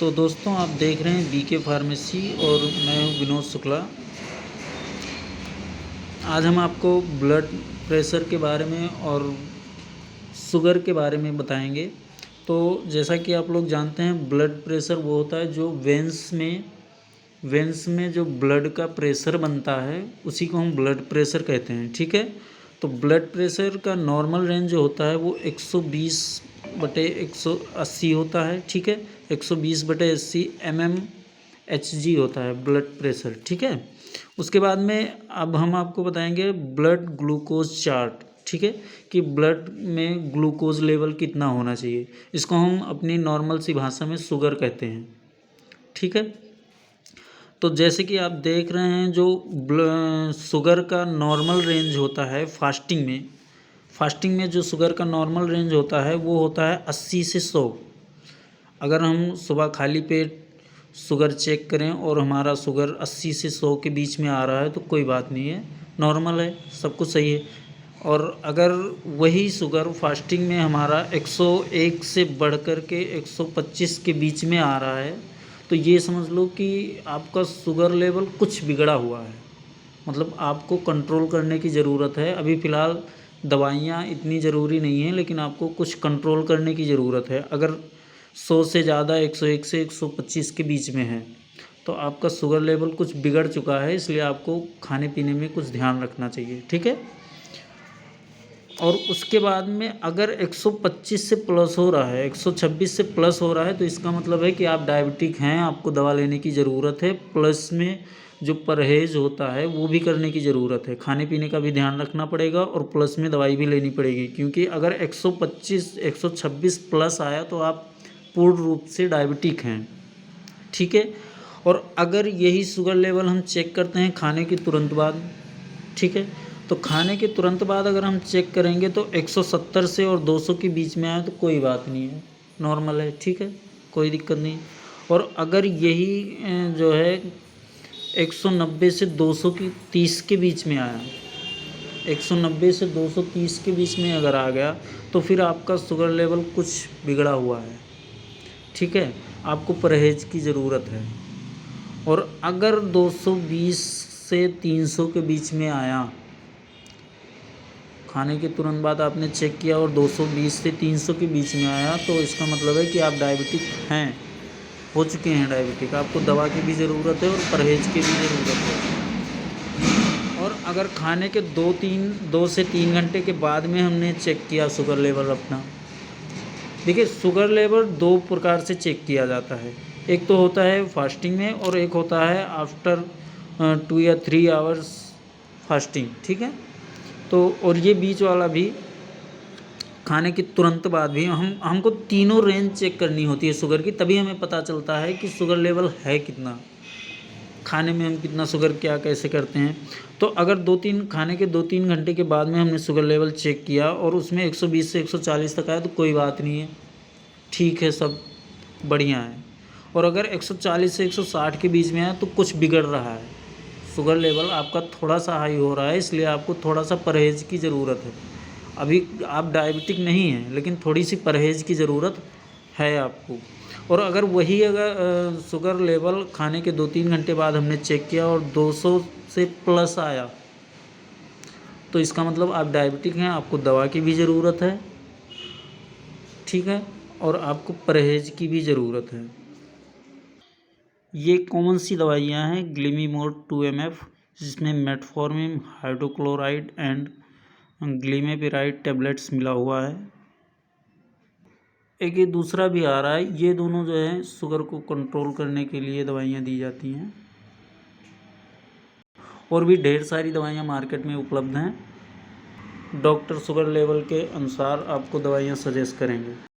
तो दोस्तों आप देख रहे हैं बीके फार्मेसी और मैं हूं विनोद शुक्ला। आज हम आपको ब्लड प्रेशर के बारे में और शुगर के बारे में बताएंगे। तो जैसा कि आप लोग जानते हैं ब्लड प्रेशर वो होता है जो वेंस में जो ब्लड का प्रेशर बनता है उसी को हम ब्लड प्रेशर कहते हैं। ठीक है, तो ब्लड प्रेशर का नॉर्मल रेंज जो होता है वो 120/180 होता है। ठीक है, 120/80 mmHg होता है ब्लड प्रेशर। ठीक है, उसके बाद में अब हम आपको बताएंगे ब्लड ग्लूकोज चार्ट। ठीक है, कि ब्लड में ग्लूकोज लेवल कितना होना चाहिए, इसको हम अपनी नॉर्मल सी भाषा में शुगर कहते हैं। ठीक है, तो जैसे कि आप देख रहे हैं जो शुगर का नॉर्मल रेंज होता है फास्टिंग में जो शुगर का नॉर्मल रेंज होता है वो होता है 80 से 100। अगर हम सुबह खाली पेट शुगर चेक करें और हमारा शुगर 80 से 100 के बीच में आ रहा है तो कोई बात नहीं है, नॉर्मल है, सब कुछ सही है। और अगर वही शुगर फास्टिंग में हमारा 101 से बढ़ कर के 125 के बीच में आ रहा है तो ये समझ लो कि आपका शुगर लेवल कुछ बिगड़ा हुआ है, मतलब आपको कंट्रोल करने की ज़रूरत है। अभी फ़िलहाल दवाइयाँ इतनी ज़रूरी नहीं है, लेकिन आपको कुछ कंट्रोल करने की ज़रूरत है। अगर 100 से ज़्यादा 101 से 125 के बीच में है तो आपका शुगर लेवल कुछ बिगड़ चुका है, इसलिए आपको खाने पीने में कुछ ध्यान रखना चाहिए। ठीक है, और उसके बाद में अगर 125 से प्लस हो रहा है, 126 से प्लस हो रहा है तो इसका मतलब है कि आप डायबिटिक हैं, आपको दवा लेने की ज़रूरत है। प्लस में जो परहेज़ होता है वो भी करने की ज़रूरत है, खाने पीने का भी ध्यान रखना पड़ेगा और प्लस में दवाई भी लेनी पड़ेगी, क्योंकि अगर 126 प्लस आया तो आप पूर्ण रूप से डायबिटिक हैं। ठीक है, और अगर यही शुगर लेवल हम चेक करते हैं खाने के तुरंत बाद, ठीक है, तो खाने के तुरंत बाद अगर हम चेक करेंगे तो 170 से और 200 के बीच में आए तो कोई बात नहीं है, नॉर्मल है। ठीक है, कोई दिक्कत नहीं। और अगर यही जो है 190 से 230 के बीच में आया, 190 से 230 के बीच में अगर आ गया तो फिर आपका शुगर लेवल कुछ बिगड़ा हुआ है। ठीक है, आपको परहेज की ज़रूरत है। और अगर 220 से 300 के बीच में आया, खाने के तुरंत बाद आपने चेक किया और 220 से 300 के बीच में आया तो इसका मतलब है कि आप डायबिटिक हैं, हो चुके हैं डायबिटिक। आपको दवा की भी ज़रूरत है और परहेज की भी ज़रूरत है। और अगर खाने के 2 से 3 घंटे के बाद में हमने चेक किया शुगर लेवल अपना, देखिए शुगर लेवल 2 प्रकार से चेक किया जाता है। एक तो होता है फास्टिंग में और एक होता है आफ्टर 2 या 3 आवर्स फास्टिंग। ठीक है, तो और ये बीच वाला भी खाने के तुरंत बाद भी हमको तीनों रेंज चेक करनी होती है शुगर की, तभी हमें पता चलता है कि शुगर लेवल है कितना, खाने में हम कितना शुगर क्या कैसे करते हैं। तो अगर खाने के 2-3 घंटे के बाद में हमने शुगर लेवल चेक किया और उसमें 120 से 140 तक आया तो कोई बात नहीं है, ठीक है, सब बढ़िया है। और अगर 140 से 160 के बीच में आया तो कुछ बिगड़ रहा है, शुगर लेवल आपका थोड़ा सा हाई हो रहा है, इसलिए आपको थोड़ा सा परहेज़ की ज़रूरत है। अभी आप डायबिटिक नहीं हैं, लेकिन थोड़ी सी परहेज़ की ज़रूरत है आपको। और अगर शुगर लेवल खाने के 2-3 घंटे बाद हमने चेक किया और 200 से प्लस आया तो इसका मतलब आप डायबिटिक हैं, आपको दवा की भी ज़रूरत है। ठीक है, और आपको परहेज़ की भी ज़रूरत है। ये कौन सी दवाइयाँ हैं? ग्लिमिमोड 2 mf, जिसमें metformin, hydrochloride and glimepiride tablets मिला हुआ है। एक ये दूसरा भी आ रहा है, ये दोनों जो है शुगर को कंट्रोल करने के लिए दवाइयाँ दी जाती हैं। और भी ढेर सारी दवाइयाँ मार्केट में उपलब्ध हैं। डॉक्टर शुगर लेवल के अनुसार आपको दवाइयाँ सजेस्ट करेंगे।